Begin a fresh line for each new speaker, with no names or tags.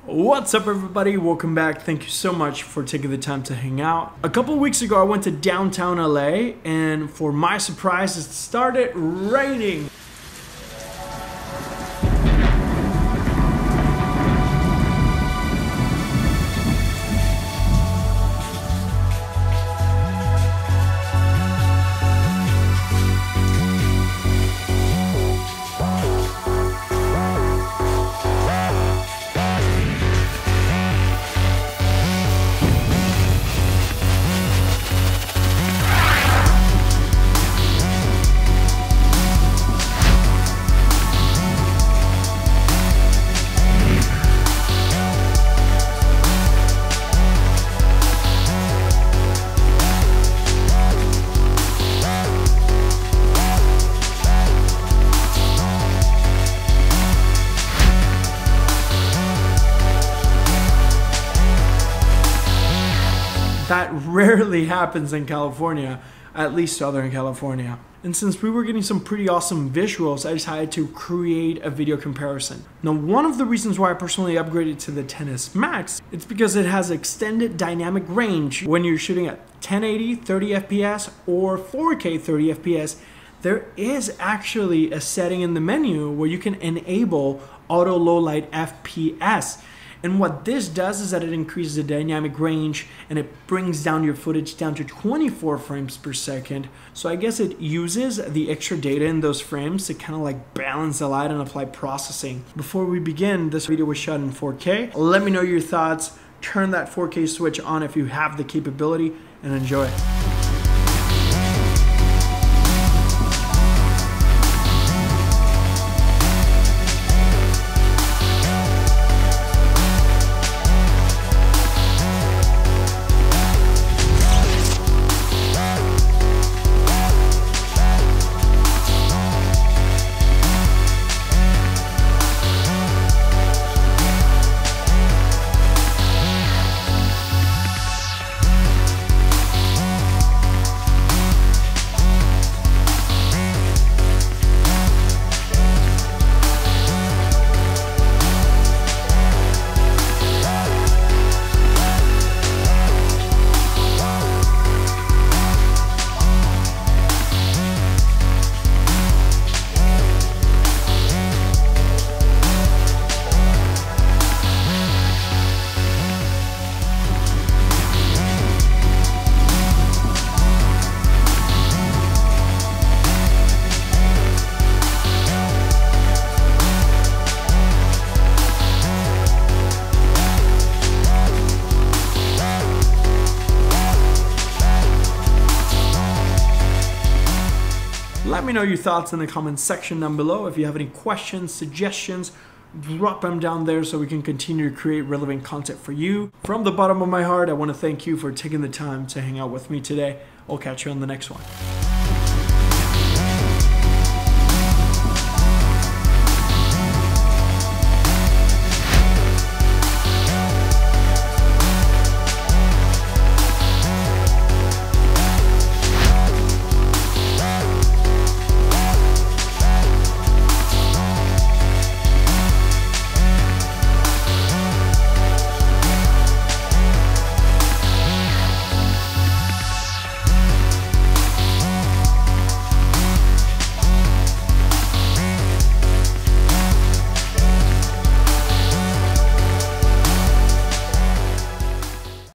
What's up everybody, welcome back. Thank you so much for taking the time to hang out. A couple of weeks ago I went to downtown LA and for my surprise it started raining. That rarely happens in California, at least Southern California. And since we were getting some pretty awesome visuals, I decided to create a video comparison. Now, one of the reasons why I personally upgraded to the XS Max, it's because it has extended dynamic range. When you're shooting at 1080, 30 FPS, or 4K 30 FPS, there is actually a setting in the menu where you can enable auto low light FPS. And what this does is that it increases the dynamic range and it brings down your footage down to 24 frames per second. So I guess it uses the extra data in those frames to kind of like balance the light and apply processing. Before we begin, this video was shot in 4K. Let me know your thoughts. Turn that 4K switch on if you have the capability and enjoy. Let me know your thoughts in the comments section down below. If you have any questions, suggestions, drop them down there so we can continue to create relevant content for you. From the bottom of my heart, I want to thank you for taking the time to hang out with me today. I'll catch you on the next one.